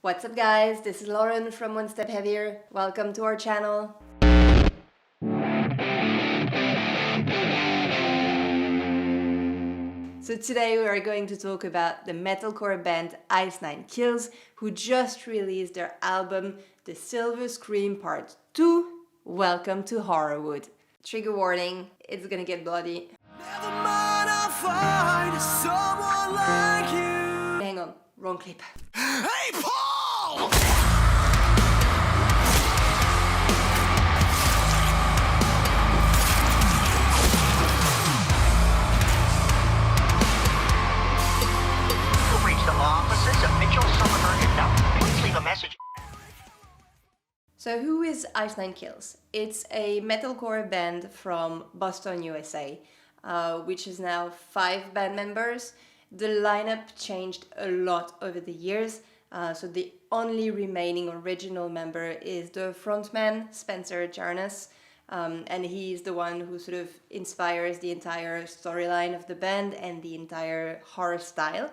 What's up guys, this is Lauren from One Step Heavier. Welcome to our channel. So today we are going to talk about the metalcore band Ice Nine Kills, who just released their album The Silver Scream Part 2. Welcome to Horrorwood. Trigger warning, it's gonna get bloody. Never mind, I'll find someone like you. Hang on, wrong clip. Hey, Paul! You've reached the law offices of Mitchell, Summerburg, and Nelson. Please leave a message. So who is Ice Nine Kills? It's a metalcore band from Boston, USA, which is now 5 band members. The lineup changed a lot over the years, so the only remaining original member is the frontman, Spencer Jarnus, and he's the one who sort of inspires the entire storyline of the band and the entire horror style.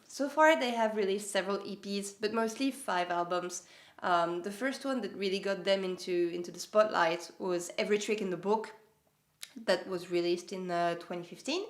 So far they have released several EPs, but mostly 5 albums. The first one that really got them into the spotlight was Every Trick in the Book, that was released in 2015.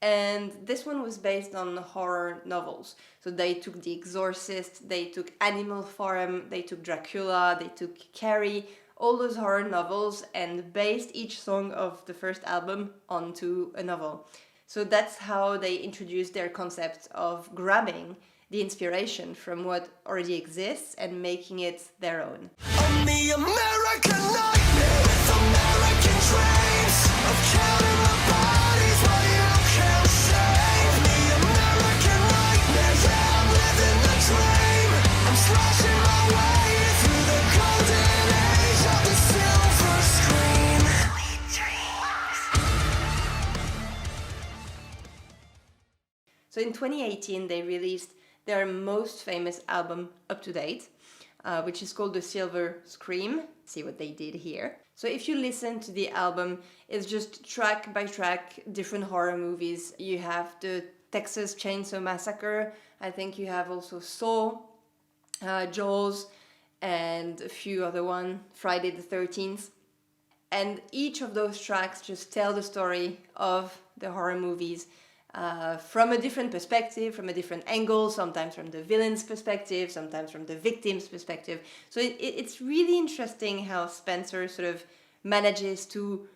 And this one was based on horror novels. So they took The Exorcist, they took Animal Farm, they took Dracula, they took Carrie, all those horror novels, and based each song of the first album onto a novel. So that's how they introduced their concept of grabbing the inspiration from what already exists and making it their own. I'm the American nightmare with American dreams of counting the bodies while you can't save me. American nightmare, yeah, I'm living the dream. I'm slashing my way through the golden age of the silver screen. Sweet dreams. So in 2018 they released their most famous album up to date, which is called The Silver Scream. See what they did here. So if you listen to the album, it's just track by track different horror movies. You have the Texas Chainsaw Massacre, I think you have also Saw, Jaws, and a few other ones, Friday the 13th. And each of those tracks just tell the story of the horror movies from a different perspective, from a different angle, sometimes from the villain's perspective, sometimes from the victim's perspective. So it's really interesting how Spencer sort of manages to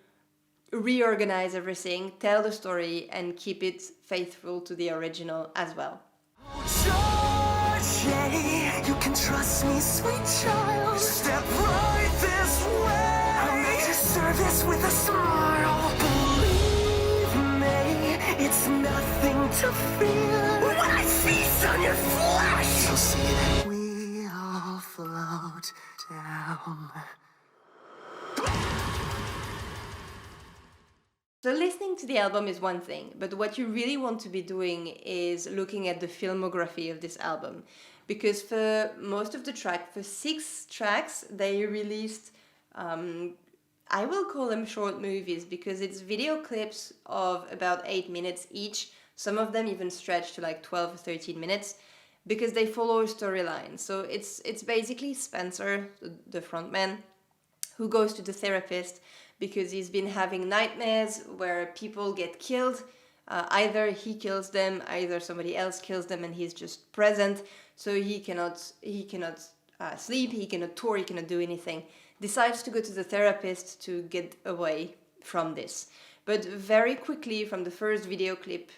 reorganize everything, tell the story, and keep it faithful to the original as well. George, yeah, you can trust me, sweet child. Step right this way. I made you service with a smile. Believe me, it's nothing to fear. When I feast on your flesh, you'll see that we all float down. So listening to the album is one thing, but what you really want to be doing is looking at the filmography of this album. Because for most of the track, for 6 tracks, they released, I will call them short movies, because it's video clips of about 8 minutes each. Some of them even stretch to like 12 or 13 minutes, because they follow a storyline. So it's basically Spencer, the frontman, who goes to the therapist because he's been having nightmares where people get killed. Either he kills them, either somebody else kills them, and he's just present. So he cannot sleep, he cannot tour, he cannot do anything. Decides to go to the therapist to get away from this. But very quickly from the first video clip,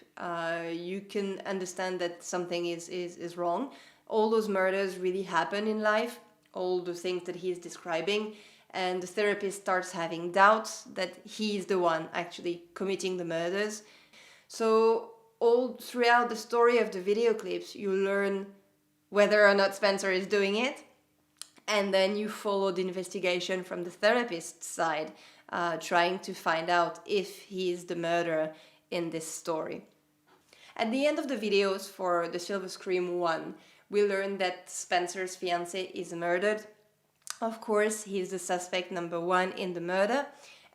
you can understand that something is wrong. All those murders really happen in life, all the things that he's describing. And the therapist starts having doubts that he's the one actually committing the murders. So all throughout the story of the video clips, you learn whether or not Spencer is doing it. And then you follow the investigation from the therapist's side, trying to find out if he is the murderer in this story. At the end of the videos for The Silver Scream 1, we learn that Spencer's fiancée is murdered. Of course, he's the suspect number 1 in the murder,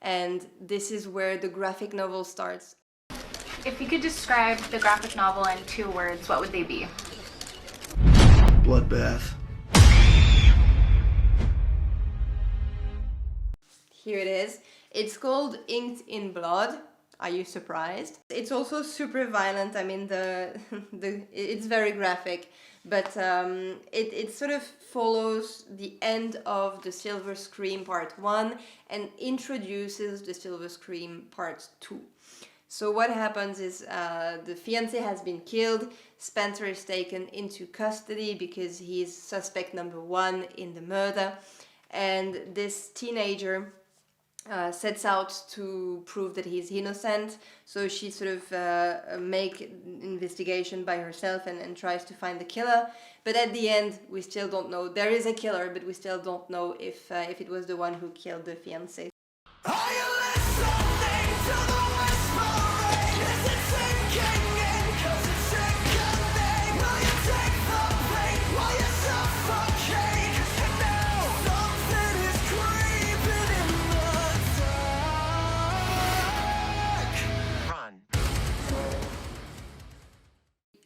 and this is where the graphic novel starts. If you could describe the graphic novel in 2 words, what would they be? bloodbath. Here it is. It's called Inked in Blood. Are you surprised? It's also super violent. I mean, it's very graphic, but it sort of follows the end of the Silver Scream Part 1 and introduces the Silver Scream Part 2. So what happens is the fiancé has been killed, Spencer is taken into custody because he's suspect number 1 in the murder, and this teenager sets out to prove that he's innocent. So she sort of make investigation by herself and tries to find the killer. But at the end, we still don't know. There is a killer, but we still don't know if it was the one who killed the fiancé. Are you listening to the whispering? Is it sinking in? 'Cause it's sickening. Will you take the bait? Will you suffocate? 'Cause you know something is creeping in the dark. Run.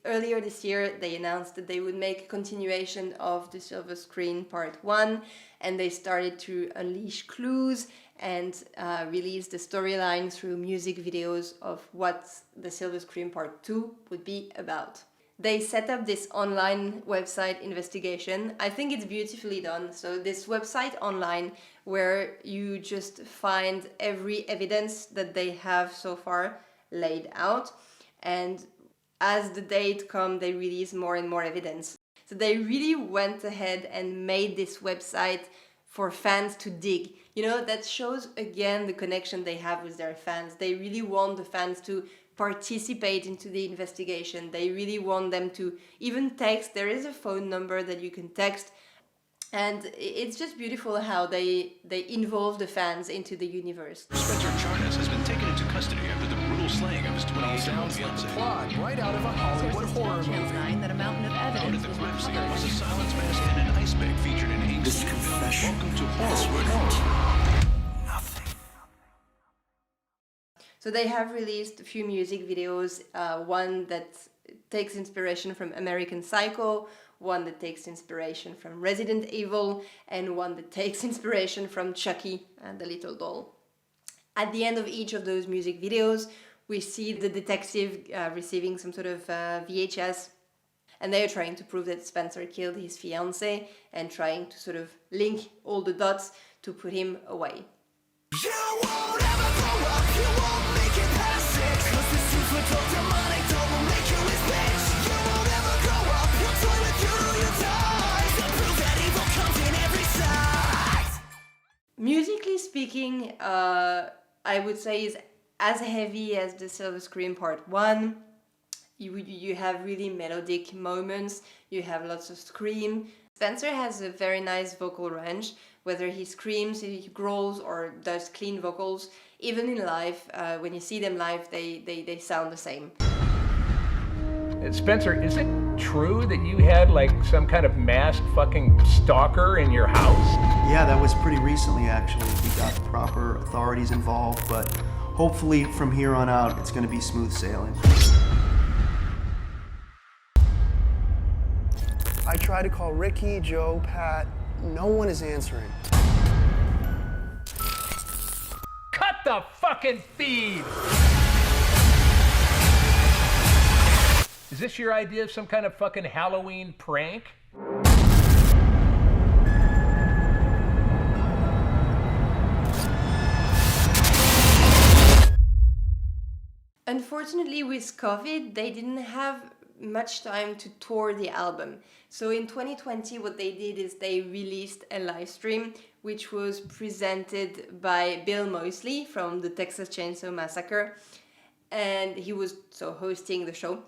Earlier this year, they announced that they would make a continuation of the Silver Screen Part 1, and they started to unleash clues and release the storyline through music videos of what the Silver Screen Part 2 would be about. They set up this online website investigation. I think it's beautifully done. So this website online where you just find every evidence that they have so far laid out, and as the date comes, they release more and more evidence. So they really went ahead and made this website for fans to dig. You know, that shows again the connection they have with their fans. They really want the fans to participate into the investigation. They really want them to even text. There is a phone number that you can text. And it's just beautiful how they involve the fans into the universe. Spencer Charnas has been taken into custody after the brutal slaying of his 28-year-old fiancée. Plot right out of a Hollywood horror Channel movie. 9 that a mountain of Out evidence at the was crime scene recovered. was a silence mask and an ice pick featured in Ink's This confession Welcome to has Horrorwood. nothing. So they have released a few music videos, one that takes inspiration from American Psycho, one that takes inspiration from Resident Evil, and one that takes inspiration from Chucky and the Little Doll. At the end of each of those music videos, we see the detective receiving some sort of VHS, and they are trying to prove that Spencer killed his fiancée and trying to sort of link all the dots to put him away. You won't ever grow up, you won't make it past 6. 'Cause this super dope demonic doll will make you his bitch. You won't ever grow up, you'll toy with you till you die. To prove that evil comes in every size. Musically speaking, I would say is as heavy as the Silver Screen Part 1. You have really melodic moments, you have lots of scream. Spencer has a very nice vocal range, whether he screams, he growls, or does clean vocals. Even in live, when you see them live, they sound the same. Spencer, is it true that you had like some kind of masked fucking stalker in your house? Yeah, that was pretty recently actually. We got proper authorities involved, but hopefully from here on out it's gonna be smooth sailing. I try to call Ricky, Joe, Pat. No one is answering. Cut the fucking feed! Is this your idea of some kind of fucking Halloween prank? Unfortunately, with COVID, they didn't have much time to tour the album. So in 2020, what they did is they released a live stream, which was presented by Bill Moseley from the Texas Chainsaw Massacre. And he was so hosting the show.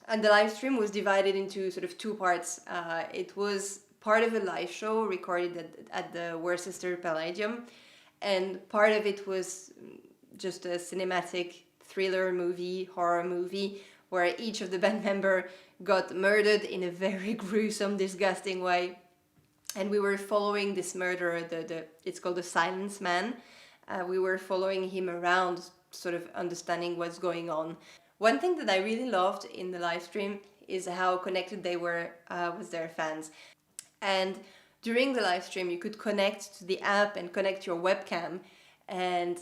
And the live stream was divided into sort of two parts. It was part of a live show recorded at the Worcester Palladium. And part of it was just a cinematic thriller movie, horror movie, where each of the band member got murdered in a very gruesome, disgusting way. And we were following this murderer, it's called the Silence Man. We were following him around, sort of understanding what's going on. One thing that I really loved in the live stream is how connected they were with their fans. And during the live stream, you could connect to the app and connect your webcam, and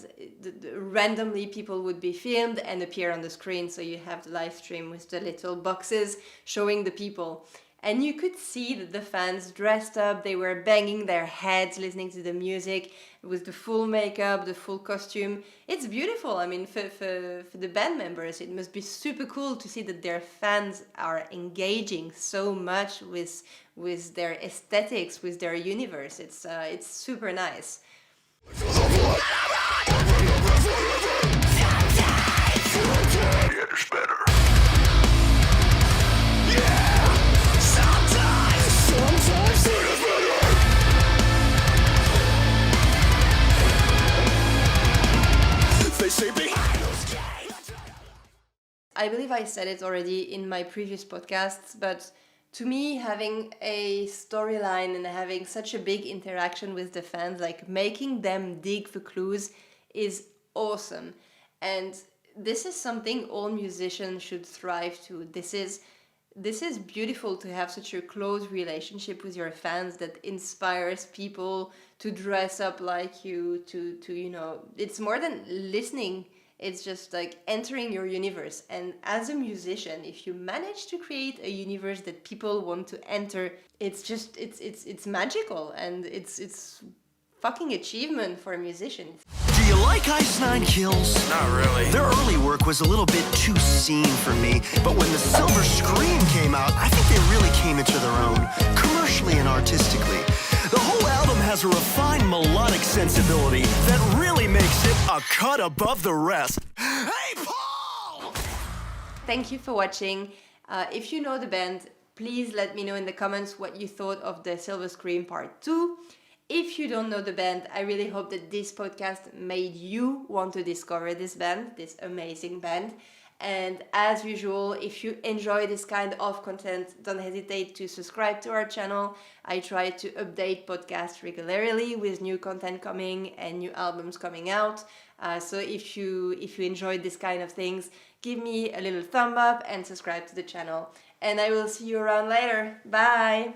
randomly people would be filmed and appear on the screen. So you have the live stream with the little boxes showing the people. And you could see that the fans dressed up, they were banging their heads, listening to the music with the full makeup, the full costume. It's beautiful. I mean, for the band members, it must be super cool to see that their fans are engaging so much with their aesthetics, with their universe. It's super nice. I believe I said it already in my previous podcasts, but to me, having a storyline and having such a big interaction with the fans, like making them dig for clues, is awesome. And this is something all musicians should strive to. This is beautiful to have such a close relationship with your fans that inspires people to dress up like you, to you know, it's more than listening. It's just like entering your universe. And as a musician, if you manage to create a universe that people want to enter, it's magical, and it's fucking achievement for a musician. Do you like Ice Nine Kills? Not really. Their early work was a little bit too scene for me, but when the Silver Scream came out, I think they really came into their own, commercially and artistically. The whole album has a refined melodic sensibility that really makes it a cut above the rest. Hey, Paul! Thank you for watching. If you know the band, please let me know in the comments what you thought of the Silver Scream Part 2. If you don't know the band, I really hope that this podcast made you want to discover this band, this amazing band. And as usual, if you enjoy this kind of content, don't hesitate to subscribe to our channel. I try to update podcasts regularly with new content coming and new albums coming out. So if you enjoyed this kind of things, give me a little thumb up and subscribe to the channel. And I will see you around later. Bye!